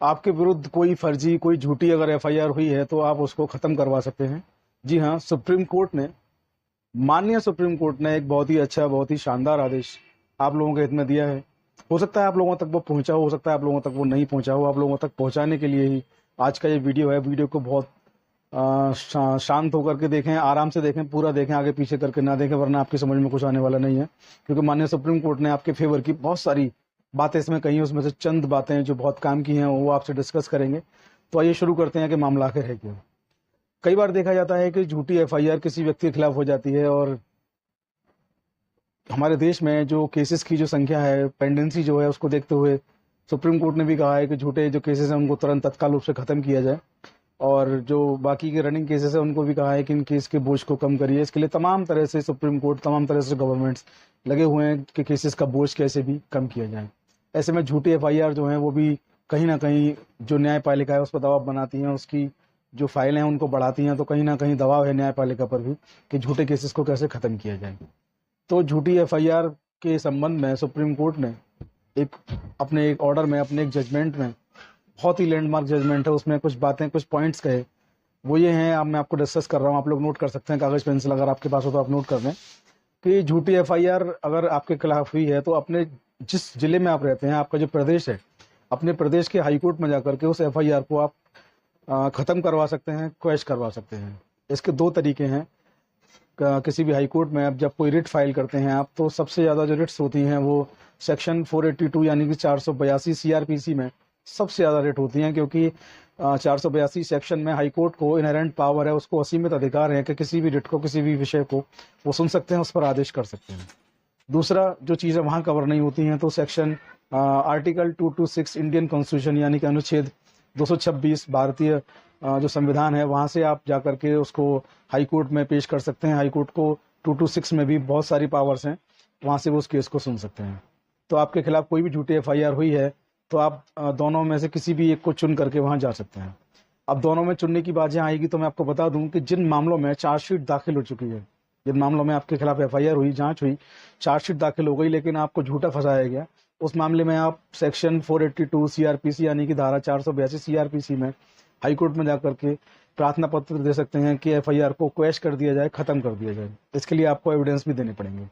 आपके विरुद्ध कोई फर्जी, कोई झूठी अगर एफआईआर हुई है तो आप उसको खत्म करवा सकते हैं। जी हाँ, सुप्रीम कोर्ट ने, माननीय सुप्रीम कोर्ट ने एक बहुत ही अच्छा, बहुत ही शानदार आदेश आप लोगों के हित में दिया है। हो सकता है आप लोगों तक वो पहुंचा हो सकता है आप लोगों तक वो नहीं पहुंचा हो। आप लोगों तक पहुंचाने के लिए ही आज का ये वीडियो है। वीडियो को बहुत शांत होकर के देखें, आराम से देखें, पूरा देखें, आगे पीछे करके ना देखें, वरना आपकी समझ में कुछ आने वाला नहीं है। क्योंकि माननीय सुप्रीम कोर्ट ने आपके फेवर की बहुत सारी बातें इसमें कही हैं, उसमें से चंद बातें जो बहुत काम की हैं वो आपसे डिस्कस करेंगे। तो आइए शुरू करते हैं कि मामला आखिर है क्या। कई बार देखा जाता है कि झूठी एफआईआर किसी व्यक्ति के खिलाफ हो जाती है, और हमारे देश में जो केसेस की जो संख्या है, पेंडेंसी जो है, उसको देखते हुए सुप्रीम कोर्ट ने भी कहा है कि झूठे जो केसेस हैं उनको तुरंत तत्काल रूप से खत्म किया जाए, और जो बाकी के रनिंग केसेस हैं उनको भी कहा है कि इन केस के बोझ को कम करिए। इसके लिए तमाम तरह से सुप्रीम कोर्ट, तमाम तरह से गवर्नमेंट्स लगे हुए हैं कि केसेस का बोझ कैसे भी कम किया जाए। ऐसे में झूठी एफआईआर जो है वो भी कहीं ना कहीं जो न्यायपालिका है उस पर दबाव बनाती हैं, उसकी जो फाइलें हैं उनको बढ़ाती हैं। तो कहीं ना कहीं दबाव है न्यायपालिका पर भी कि झूठे केसेस को कैसे खत्म किया जाए। तो झूठी एफआईआर के संबंध में सुप्रीम कोर्ट ने अपने एक ऑर्डर में, अपने एक जजमेंट में, बहुत ही लैंडमार्क जजमेंट है, उसमें कुछ बातें, कुछ पॉइंट्स कहे। वो ये हैं, अब मैं आपको डिस्कस कर रहा हूँ, आप लोग नोट कर सकते हैं, कागज पेंसिल अगर आपके पास हो तो आप नोट कर लें कि झूठी एफआईआर अगर आपके खिलाफ हुई है तो अपने जिस जिले में आप रहते हैं, आपका जो प्रदेश है, अपने प्रदेश के हाईकोर्ट में जाकर के उस एफआईआर को आप खत्म करवा सकते हैं, क्वैश करवा सकते हैं। इसके दो तरीके हैं। किसी भी हाई कोर्ट में अब जब कोई रिट फाइल करते हैं आप, तो सबसे ज़्यादा जो रिट्स होती हैं वो सेक्शन 482 यानी कि 482 सीआरपीसी में सबसे ज़्यादा रिट होती हैं, क्योंकि 482 सेक्शन में हाई कोर्ट को इनहेरेंट पावर है, उसको असीमित अधिकार है कि किसी भी रिट को, किसी भी विषय को वो सुन सकते हैं, उस पर आदेश कर सकते हैं। दूसरा जो चीज़ें वहाँ कवर नहीं होती हैं, तो सेक्शन आर्टिकल 226 इंडियन कॉन्स्टिट्यूशन यानी कि अनुच्छेद 226 भारतीय जो संविधान है, वहाँ से आप जाकर के उसको हाई कोर्ट में पेश कर सकते हैं। हाई कोर्ट को 226 में भी बहुत सारी पावर्स हैं, वहाँ से वो उस केस को सुन सकते हैं। तो आपके खिलाफ कोई भी झूठी एफआईआर हुई है तो आप दोनों में से किसी भी एक को चुन करके वहाँ जा सकते हैं। अब दोनों में चुनने की बात यहाँ आएगी तो मैं आपको बता दूं कि जिन मामलों में चार्जशीट दाखिल हो चुकी है, जिन मामलों में आपके खिलाफ एफआईआर हुई, जांच हुई, चार्जशीट दाखिल हो गई, लेकिन आपको झूठा फंसाया गया, उस मामले में आप सेक्शन 482 सीआरपीसी यानी कि धारा 482 सीआरपीसी में हाई कोर्ट में जाकर के प्रार्थना पत्र दे सकते हैं कि एफआईआर को क्वैश कर दिया जाए, खत्म कर दिया जाए। इसके लिए आपको एविडेंस भी देने पड़ेंगे।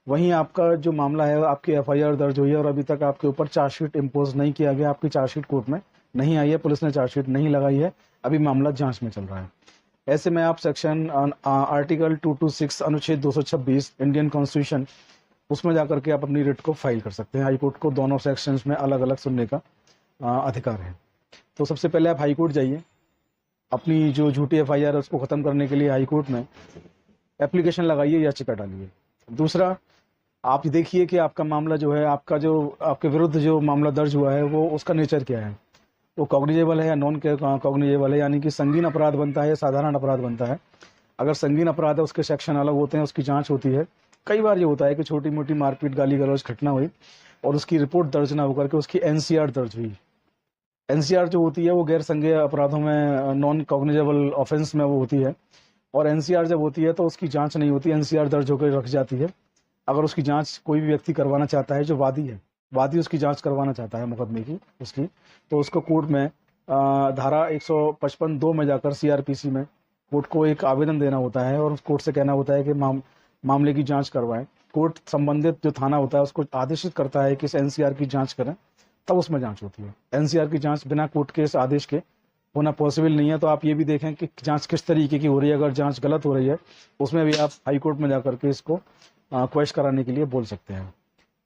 वहीं आपका जो मामला है, आपकी एफआईआर दर्ज हुई है और अभी तक आपके ऊपर चार्जशीट इम्पोज नहीं किया गया, आपकी चार्जशीट कोर्ट में नहीं आई है, पुलिस ने चार्जशीट नहीं लगाई है, अभी मामला जांच में चल रहा है। ऐसे में आप सेक्शन आर्टिकल 226 अनुच्छेद 226 इंडियन कॉन्स्टिट्यूशन, उसमें जाकर के आप अपनी रिट को फाइल कर सकते हैं। हाईकोर्ट को दोनों सेक्शंस में अलग अलग सुनने का अधिकार है। तो सबसे पहले आप हाईकोर्ट जाइए, अपनी जो झूठी एफआईआर है उसको खत्म करने के लिए हाईकोर्ट में एप्लीकेशन लगाइए, याचिका डालिए। दूसरा, आप देखिए कि आपका मामला जो है, आपका जो आपके विरुद्ध जो मामला दर्ज हुआ है वो उसका नेचर क्या है, वो कॉग्निजेबल है या नॉन कॉग्निजेबल है, यानी कि संगीन अपराध बनता है या साधारण अपराध बनता है। अगर संगीन अपराध है उसके सेक्शन अलग होते हैं, उसकी जांच होती है। कई बार ये होता है कि छोटी मोटी मारपीट, गाली गलौज घटना हुई और उसकी रिपोर्ट दर्ज ना होकर के उसकी एनसीआर दर्ज हुई। एनसीआर जो होती है वो गैर संज्ञेय अपराधों में, नॉन कॉग्निजेबल ऑफेंस में वो होती है, और एनसीआर जब होती है तो उसकी जांच नहीं होती, एनसीआर दर्ज होकर रख जाती है। अगर उसकी जांच कोई भी व्यक्ति करवाना चाहता है, जो वादी है, वादी उसकी जांच करवाना चाहता है मुकदमे की उसकी, तो उसको कोर्ट में धारा 155(2) में जाकर सीआरपीसी में कोर्ट को एक आवेदन देना होता है और उस कोर्ट से कहना होता है कि मामले की जांच करवाएं। कोर्ट संबंधित जो थाना होता है उसको आदेशित करता है कि इस एनसीआर की जांच करें, तब उसमें जांच होती है। एनसीआर की जांच बिना कोर्ट के इस आदेश के होना पॉसिबल नहीं है। तो आप ये भी देखें कि जांच किस तरीके की हो रही है। अगर जांच गलत हो रही है उसमें भी आप हाई कोर्ट में जाकर के इसको क्वैश कराने के लिए बोल सकते हैं।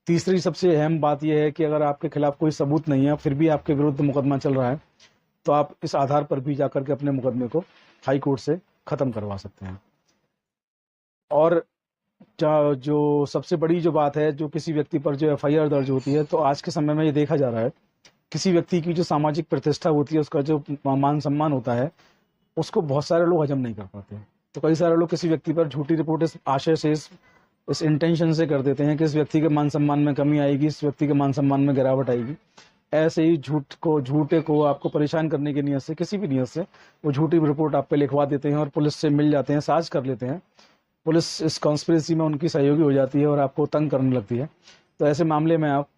तीसरी सबसे अहम बात यह है कि अगर आपके खिलाफ कोई सबूत नहीं है, फिर भी आपके विरुद्ध मुकदमा चल रहा है, तो आप इस आधार पर भी जाकर के अपने मुकदमे को हाई कोर्ट से खत्म करवा सकते हैं। और जो सबसे बड़ी जो बात है, जो किसी व्यक्ति पर जो एफआईआर दर्ज होती है, तो आज के समय में ये देखा जा रहा है, किसी व्यक्ति की जो सामाजिक प्रतिष्ठा होती है, उसका जो मान सम्मान होता है, उसको बहुत सारे लोग हजम नहीं कर पाते। तो कई सारे लोग किसी व्यक्ति पर झूठी रिपोर्ट इस आशय से, इस इंटेंशन से कर देते हैं कि इस व्यक्ति के मान सम्मान में कमी आएगी, इस व्यक्ति के मान सम्मान में गिरावट आएगी। ऐसे ही झूठे को आपको परेशान करने की नीयत से, किसी भी नीयत से, वो झूठी रिपोर्ट आप पे लिखवा देते हैं और पुलिस से मिल जाते हैं, साझ कर लेते हैं। पुलिस इस कॉन्स्पिरेसी में उनकी सहयोगी हो जाती है और आपको तंग करने लगती है। तो ऐसे मामले में आप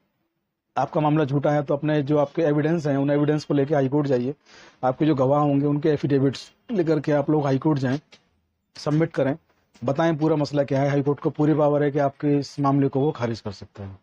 आपका मामला झूठा है तो अपने जो आपके एविडेंस हैं उन एविडेंस को लेके हाई कोर्ट जाइए। आपके जो गवाह होंगे उनके एफिडेविट्स लेकर के आप लोग हाई कोर्ट जाएं, सबमिट करें, बताएं पूरा मसला क्या है। हाई कोर्ट को पूरी पावर है कि आपके इस मामले को वो खारिज कर सकता है।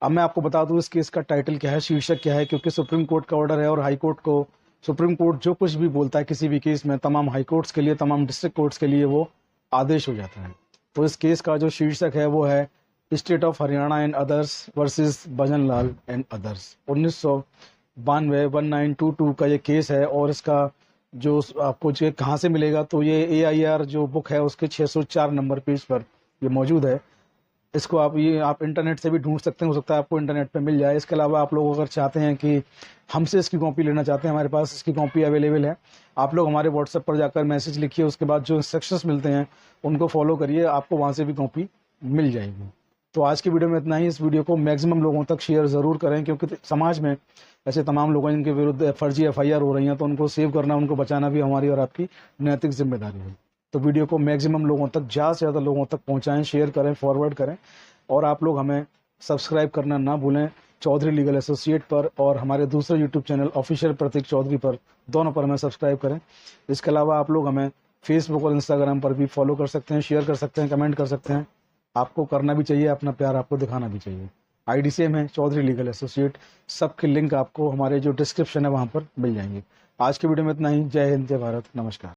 अब मैं आपको बता दूं इस केस का टाइटल क्या है, शीर्षक क्या है, क्योंकि सुप्रीम कोर्ट का ऑर्डर है और हाई कोर्ट को, सुप्रीम कोर्ट जो कुछ भी बोलता है किसी भी केस में, तमाम हाई कोर्ट्स के लिए, तमाम डिस्ट्रिक्ट कोर्ट्स के लिए वो आदेश हो जाता है। तो इस केस का जो शीर्षक है वो है state of Haryana and others versus bhajan Lal and others. 1992 1922 का ये केस है और इसका जो आपको जो कहाँ से मिलेगा, तो ये AIR जो बुक है उसके 604 नंबर पेज पर ये मौजूद है। इसको आप इंटरनेट से भी ढूंढ सकते हैं, हो सकता है आपको इंटरनेट पे मिल जाए। इसके अलावा आप लोग अगर चाहते हैं कि हमसे इसकी कॉपी लेना चाहते हैं, हमारे पास इसकी कॉपी अवेलेबल है। आप लोग हमारे व्हाट्सएप पर जाकर मैसेज लिखिए, उसके बाद जो इंस्ट्रक्शंस मिलते हैं उनको फॉलो करिए, आपको वहाँ से भी कॉपी मिल जाएगी। तो आज की वीडियो में इतना ही। इस वीडियो को मैक्सिमम लोगों तक शेयर ज़रूर करें, क्योंकि समाज में ऐसे तमाम लोग हैं जिनके विरुद्ध फर्जी FIR हो रही हैं, तो उनको सेव करना, उनको बचाना भी हमारी और आपकी नैतिक जिम्मेदारी है। तो वीडियो को मैक्सिमम लोगों तक, ज़्यादा से ज़्यादा लोगों तक पहुँचाएँ, शेयर करें, फॉरवर्ड करें। और आप लोग हमें सब्सक्राइब करना ना भूलें चौधरी लीगल एसोसिएट पर, और हमारे दूसरे यूट्यूब चैनल ऑफिशियल प्रतीक चौधरी पर, दोनों पर हमें सब्सक्राइब करें। इसके अलावा आप लोग हमें फेसबुक और इंस्टाग्राम पर भी फॉलो कर सकते हैं, शेयर कर सकते हैं, कमेंट कर सकते हैं। आपको करना भी चाहिए, अपना प्यार आपको दिखाना भी चाहिए। ID सेम है, चौधरी लीगल एसोसिएट। सबके लिंक आपको हमारे जो डिस्क्रिप्शन है वहाँ पर मिल जाएंगे। आज की वीडियो में इतना ही। जय हिंद, जय भारत, नमस्कार।